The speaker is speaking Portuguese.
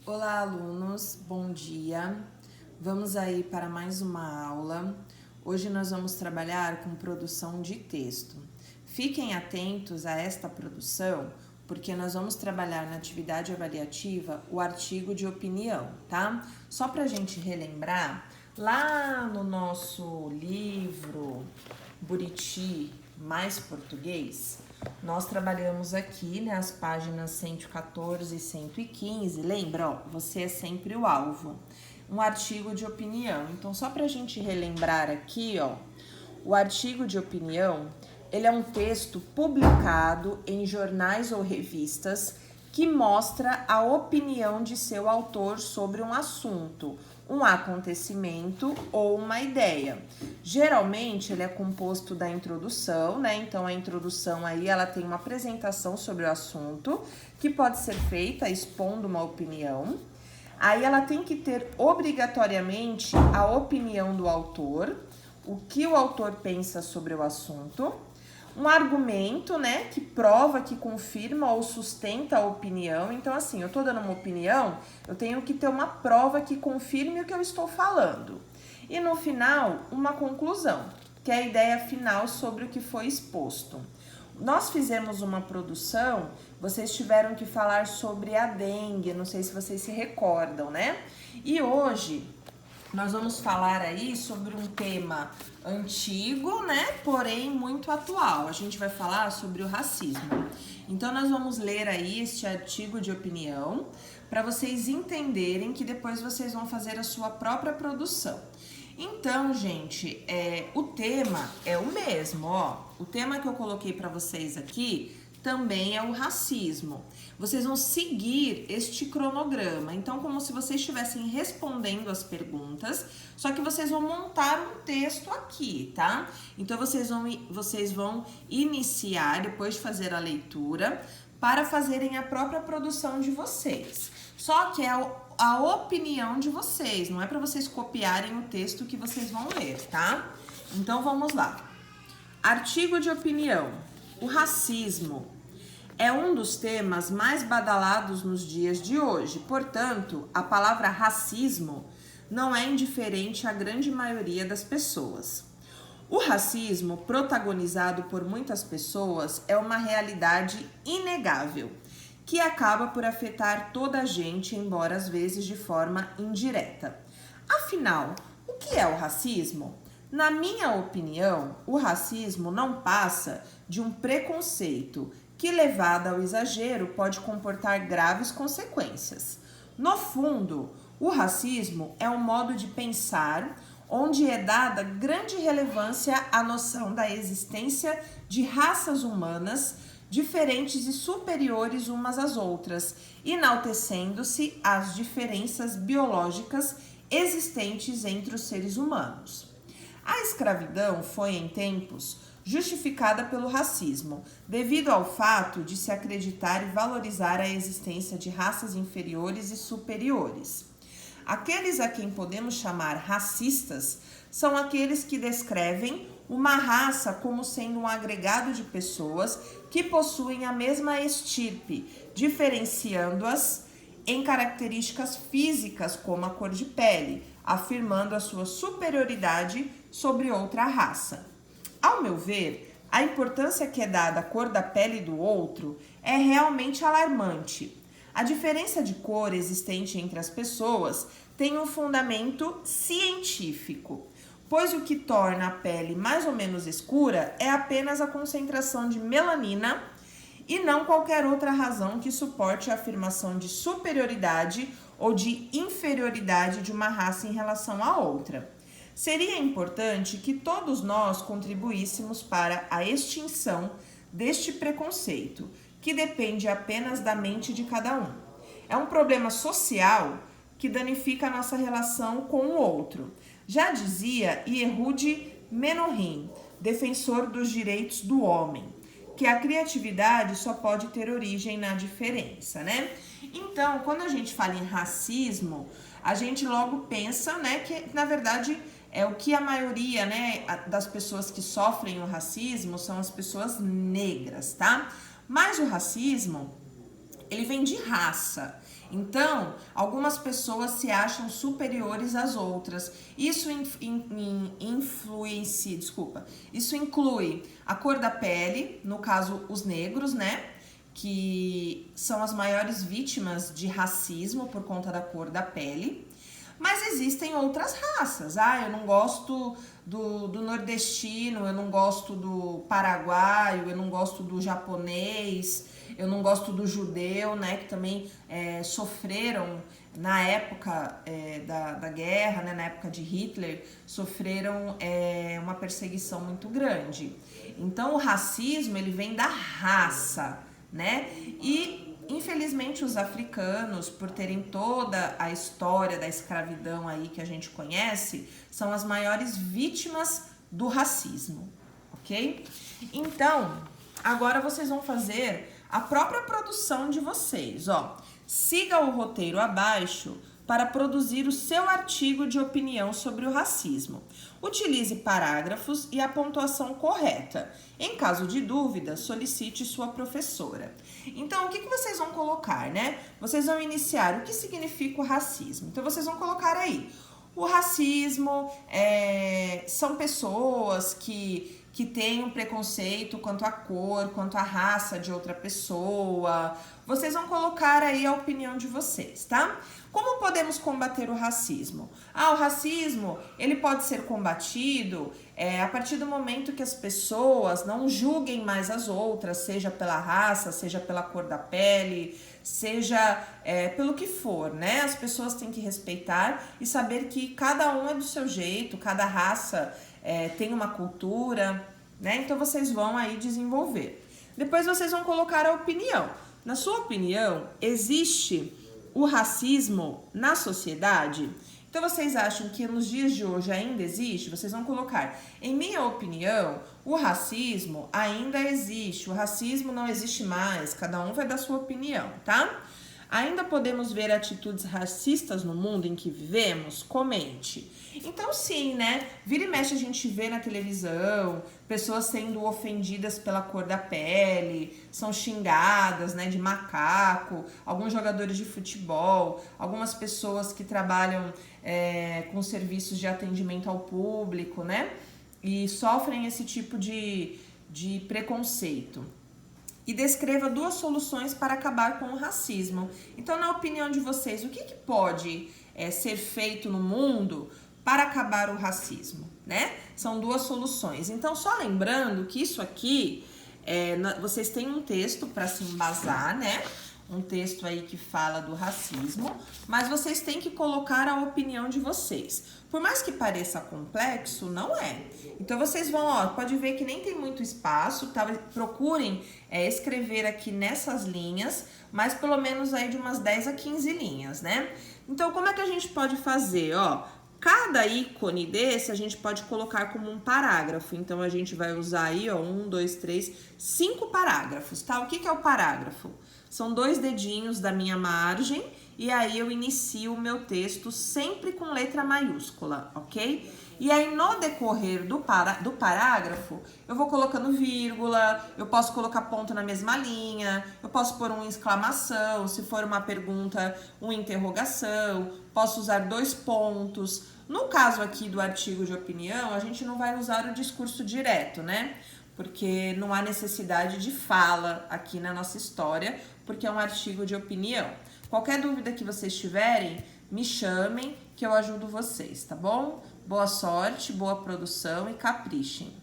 Olá, alunos, bom dia. Vamos aí para mais uma aula. Hoje nós vamos trabalhar com produção de texto. Fiquem atentos a esta produção, porque nós vamos trabalhar na atividade avaliativa o artigo de opinião, tá? Só para a gente relembrar, lá no nosso livro Buriti Mais Português, nós trabalhamos aqui, né, as páginas 114 e 115. Lembra, ó, você é sempre o alvo. Um artigo de opinião. Então, só para a gente relembrar aqui, ó, o artigo de opinião, ele é um texto publicado em jornais ou revistas que mostra a opinião de seu autor sobre um assunto, um acontecimento ou uma ideia. Geralmente ele é composto da introdução, né? Então a introdução aí ela tem uma apresentação sobre o assunto que pode ser feita expondo uma opinião. Aí ela tem que ter obrigatoriamente a opinião do autor, o que o autor pensa sobre o assunto, um argumento, né, que prova, que confirma ou sustenta a opinião. Então, assim, eu tô dando uma opinião, eu tenho que ter uma prova que confirme o que eu estou falando. E no final, uma conclusão, que é a ideia final sobre o que foi exposto. Nós fizemos uma produção, vocês tiveram que falar sobre a dengue, não sei se vocês se recordam, né? E hoje nós vamos falar aí sobre um tema antigo, né? Porém muito atual. A gente vai falar sobre o racismo. Então nós vamos ler aí este artigo de opinião para vocês entenderem que depois vocês vão fazer a sua própria produção. Então, gente, o tema é o mesmo, ó. O tema que eu coloquei para vocês aqui também é o racismo. Vocês vão seguir este cronograma. Então, como se vocês estivessem respondendo as perguntas, só que vocês vão montar um texto aqui, tá? Então, vocês vão iniciar, depois de fazer a leitura, para fazerem a própria produção de vocês. Só que é a opinião de vocês, não é para vocês copiarem o texto que vocês vão ler, tá? Então, vamos lá. Artigo de opinião. O racismo é um dos temas mais badalados nos dias de hoje. Portanto, a palavra racismo não é indiferente à grande maioria das pessoas. O racismo, protagonizado por muitas pessoas, é uma realidade inegável, que acaba por afetar toda a gente, embora às vezes de forma indireta. Afinal, o que é o racismo? Na minha opinião, o racismo não passa de um preconceito que, levado ao exagero, pode comportar graves consequências. No fundo, o racismo é um modo de pensar onde é dada grande relevância à noção da existência de raças humanas diferentes e superiores umas às outras, enaltecendo-se as diferenças biológicas existentes entre os seres humanos. A escravidão foi, em tempos, justificada pelo racismo, devido ao fato de se acreditar e valorizar a existência de raças inferiores e superiores. Aqueles a quem podemos chamar racistas são aqueles que descrevem uma raça como sendo um agregado de pessoas que possuem a mesma estirpe, diferenciando-as em características físicas como a cor de pele, afirmando a sua superioridade sobre outra raça. Ao meu ver, a importância que é dada à cor da pele do outro é realmente alarmante. A diferença de cor existente entre as pessoas tem um fundamento científico, pois o que torna a pele mais ou menos escura é apenas a concentração de melanina e não qualquer outra razão que suporte a afirmação de superioridade ou de inferioridade de uma raça em relação à outra. Seria importante que todos nós contribuíssemos para a extinção deste preconceito, que depende apenas da mente de cada um. É um problema social que danifica a nossa relação com o outro. Já dizia Yehudi Menuhin, defensor dos direitos do homem, que a criatividade só pode ter origem na diferença, né? Então, quando a gente fala em racismo, a gente logo pensa, né, que na verdade é o que a maioria, né, das pessoas que sofrem o racismo são as pessoas negras, tá? Mas o racismo, ele vem de raça. Então, algumas pessoas se acham superiores às outras. Isso isso inclui a cor da pele, no caso os negros, né? Que são as maiores vítimas de racismo por conta da cor da pele. Mas existem outras raças. Eu não gosto do nordestino, eu não gosto do paraguaio, eu não gosto do japonês, eu não gosto do judeu, né? Que também sofreram na época da guerra, né, na época de Hitler, sofreram uma perseguição muito grande. Então o racismo, ele vem da raça, né? E infelizmente os africanos, por terem toda a história da escravidão aí que a gente conhece, são as maiores vítimas do racismo, ok? Então, agora vocês vão fazer a própria produção de vocês, ó. Siga o roteiro abaixo para produzir o seu artigo de opinião sobre o racismo. Utilize parágrafos e a pontuação correta. Em caso de dúvida, solicite sua professora. Então, o que vocês vão colocar, né? Vocês vão iniciar o que significa o racismo. Então, vocês vão colocar aí. O racismo são pessoas que têm um preconceito quanto à cor, quanto à raça de outra pessoa. Vocês vão colocar aí a opinião de vocês, tá? Como podemos combater o racismo? O racismo, ele pode ser combatido a partir do momento que as pessoas não julguem mais as outras, seja pela raça, seja pela cor da pele, seja pelo que for, né? As pessoas têm que respeitar e saber que cada um é do seu jeito, cada raça tem uma cultura, né? Então vocês vão aí desenvolver. Depois vocês vão colocar a opinião. Na sua opinião, existe o racismo na sociedade? Então vocês acham que nos dias de hoje ainda existe? Vocês vão colocar, em minha opinião, o racismo ainda existe, o racismo não existe mais, cada um vai dar sua opinião, tá? Ainda podemos ver atitudes racistas no mundo em que vivemos? Comente. Então sim, né? Vira e mexe a gente vê na televisão pessoas sendo ofendidas pela cor da pele, são xingadas, né, de macaco, alguns jogadores de futebol, algumas pessoas que trabalham com serviços de atendimento ao público, né? E sofrem esse tipo de preconceito. E descreva 2 soluções para acabar com o racismo. Então, na opinião de vocês, o que pode ser feito no mundo para acabar o racismo, né? São 2 soluções. Então, só lembrando que isso aqui, vocês têm um texto para se embasar, né? Um texto aí que fala do racismo, mas vocês têm que colocar a opinião de vocês. Por mais que pareça complexo, não é. Então vocês vão, pode ver que nem tem muito espaço, tá? Procurem escrever aqui nessas linhas, mas pelo menos aí de umas 10 a 15 linhas, né? Então como é que a gente pode fazer, Cada ícone desse a gente pode colocar como um parágrafo. Então a gente vai usar aí, 1, 2, 3, 5 parágrafos, tá? O que é o parágrafo? São 2 dedinhos da minha margem e aí eu inicio o meu texto sempre com letra maiúscula, ok? E aí no decorrer do parágrafo, eu vou colocando vírgula, eu posso colocar ponto na mesma linha, eu posso pôr uma exclamação, se for uma pergunta, uma interrogação, posso usar 2 pontos. No caso aqui do artigo de opinião, a gente não vai usar o discurso direto, né? Porque não há necessidade de fala aqui na nossa história, porque é um artigo de opinião. Qualquer dúvida que vocês tiverem, me chamem que eu ajudo vocês, tá bom? Boa sorte, boa produção e caprichem!